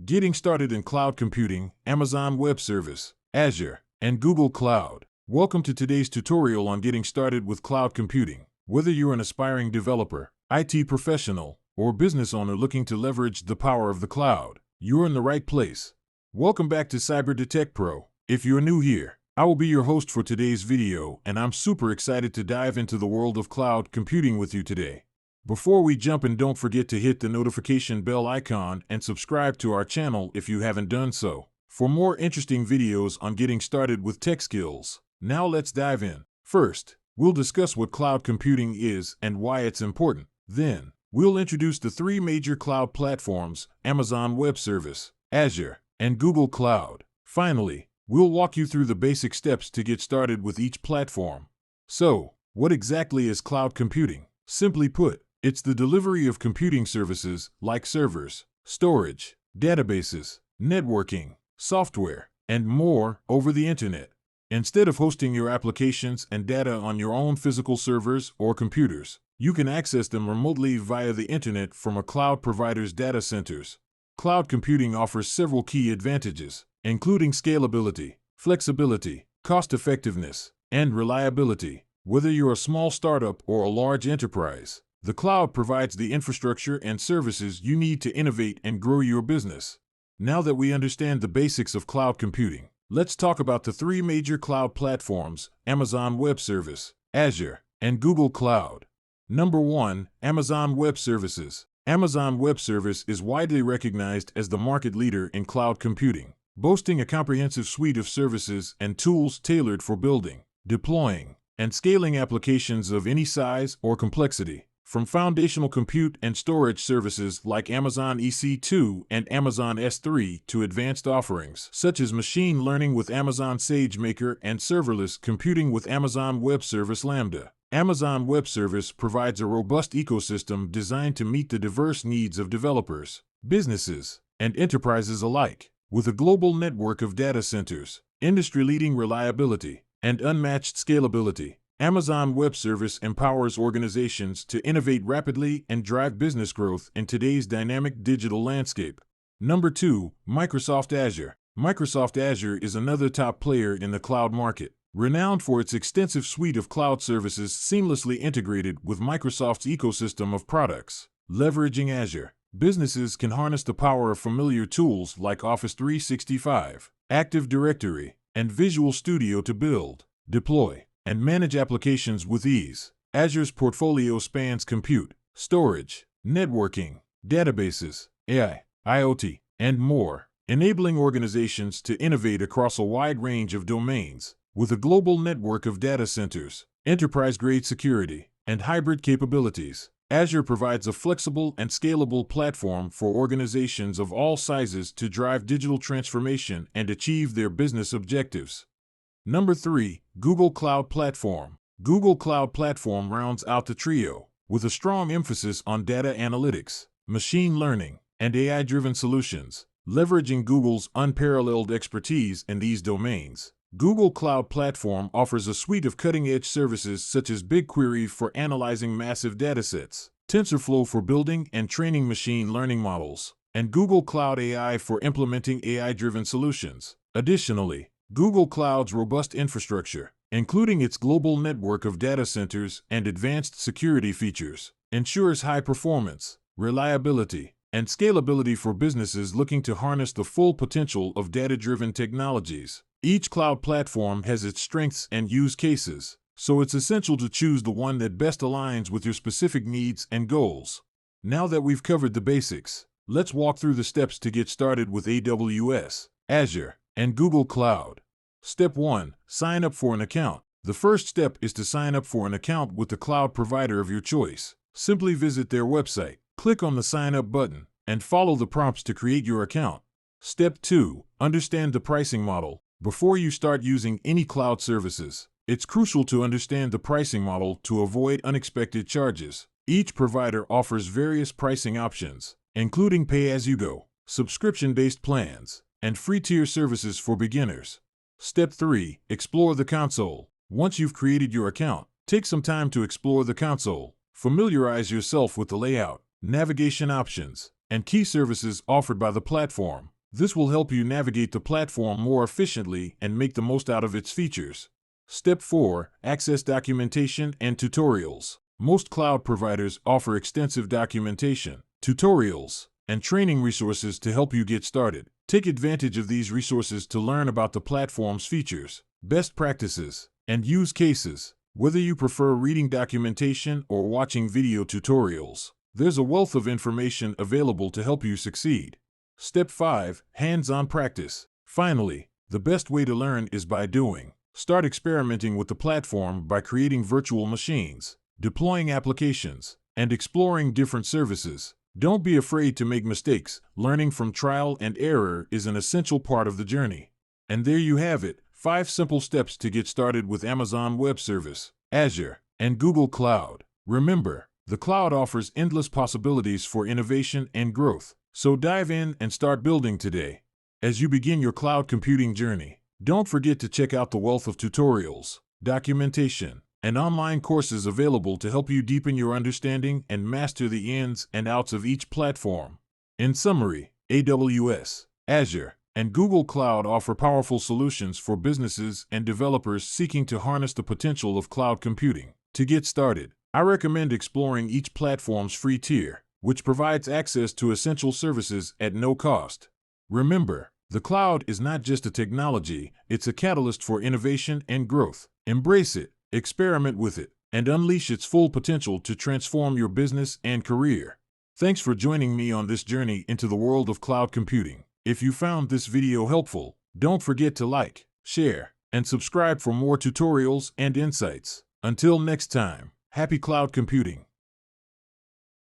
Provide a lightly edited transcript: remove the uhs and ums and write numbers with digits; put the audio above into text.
Getting started in cloud computing, Amazon Web Service, Azure, and Google Cloud. Welcome to today's tutorial on getting started with cloud computing. Whether you're an aspiring developer, IT professional, or business owner looking to leverage the power of the cloud, you're in the right place. Welcome back to Cyber Detect Pro. If you're new here, I will be your host for today's video, and I'm super excited to dive into the world of cloud computing with you today. Before we jump in, don't forget to hit the notification bell icon and subscribe to our channel if you haven't done so, for more interesting videos on getting started with tech skills. Now let's dive in. First, we'll discuss what cloud computing is and why it's important. Then, we'll introduce the three major cloud platforms: Amazon Web Service, Azure, and Google Cloud. Finally, we'll walk you through the basic steps to get started with each platform. So, what exactly is cloud computing? Simply put, it's the delivery of computing services like servers, storage, databases, networking, software, and more over the internet. Instead of hosting your applications and data on your own physical servers or computers, you can access them remotely via the internet from a cloud provider's data centers. Cloud computing offers several key advantages, including scalability, flexibility, cost-effectiveness, and reliability. Whether you're a small startup or a large enterprise, the cloud provides the infrastructure and services you need to innovate and grow your business. Now that we understand the basics of cloud computing, let's talk about the three major cloud platforms: Amazon Web Service, Azure, and Google Cloud. Number 1. Amazon Web Services. Amazon Web Service is widely recognized as the market leader in cloud computing, boasting a comprehensive suite of services and tools tailored for building, deploying, and scaling applications of any size or complexity. From foundational compute and storage services like Amazon EC2 and Amazon S3 to advanced offerings such as machine learning with Amazon SageMaker and serverless computing with Amazon Web Service Lambda, Amazon Web Service provides a robust ecosystem designed to meet the diverse needs of developers, businesses, and enterprises alike. With a global network of data centers, industry-leading reliability, and unmatched scalability, Amazon Web Service empowers organizations to innovate rapidly and drive business growth in today's dynamic digital landscape. Number 2. Microsoft Azure. Microsoft Azure is another top player in the cloud market, renowned for its extensive suite of cloud services seamlessly integrated with Microsoft's ecosystem of products. Leveraging Azure, businesses can harness the power of familiar tools like Office 365, Active Directory, and Visual Studio to build, deploy, and manage applications with ease. Azure's portfolio spans compute, storage, networking, databases, AI, IoT, and more, enabling organizations to innovate across a wide range of domains. With a global network of data centers, enterprise-grade security, and hybrid capabilities, Azure provides a flexible and scalable platform for organizations of all sizes to drive digital transformation and achieve their business objectives. Number 3. Google Cloud Platform. Google Cloud Platform rounds out the trio, with a strong emphasis on data analytics, machine learning, and AI-driven solutions. Leveraging Google's unparalleled expertise in these domains, Google Cloud Platform offers a suite of cutting-edge services such as BigQuery for analyzing massive datasets, TensorFlow for building and training machine learning models, and Google Cloud AI for implementing AI-driven solutions. Additionally, Google Cloud's robust infrastructure, including its global network of data centers and advanced security features, ensures high performance, reliability, and scalability for businesses looking to harness the full potential of data-driven technologies. Each cloud platform has its strengths and use cases, so it's essential to choose the one that best aligns with your specific needs and goals. Now that we've covered the basics, let's walk through the steps to get started with AWS, Azure, and Google Cloud. Step 1. Sign up for an account. The first step is to sign up for an account with the cloud provider of your choice. Simply visit their website, click on the Sign Up button, and follow the prompts to create your account. Step 2. Understand the pricing model. Before you start using any cloud services, it's crucial to understand the pricing model to avoid unexpected charges. Each provider offers various pricing options, including pay-as-you-go, subscription-based plans, and free tier services for beginners. Step 3. Explore the console. Once you've created your account, take some time to explore the console. Familiarize yourself with the layout, navigation options, and key services offered by the platform. This will help you navigate the platform more efficiently and make the most out of its features. Step 4. Access documentation and tutorials. Most cloud providers offer extensive documentation, tutorials, and training resources to help you get started. Take advantage of these resources to learn about the platform's features, best practices, and use cases. Whether you prefer reading documentation or watching video tutorials, there's a wealth of information available to help you succeed. Step 5. Hands-on practice. Finally, the best way to learn is by doing. Start experimenting with the platform by creating virtual machines, deploying applications, and exploring different services. Don't be afraid to make mistakes. Learning from trial and error is an essential part of the journey. And there you have it, 5 simple steps to get started with Amazon Web Service, Azure, and Google Cloud. Remember, the cloud offers endless possibilities for innovation and growth. So dive in and start building today. As you begin your cloud computing journey, don't forget to check out the wealth of tutorials, documentation, and online courses available to help you deepen your understanding and master the ins and outs of each platform. In summary, AWS, Azure, and Google Cloud offer powerful solutions for businesses and developers seeking to harness the potential of cloud computing. To get started, I recommend exploring each platform's free tier, which provides access to essential services at no cost. Remember, the cloud is not just a technology, it's a catalyst for innovation and growth. Embrace it, experiment with it, and unleash its full potential to transform your business and career. Thanks for joining me on this journey into the world of cloud computing. If you found this video helpful, don't forget to like, share, and subscribe for more tutorials and insights. Until next time, happy cloud computing!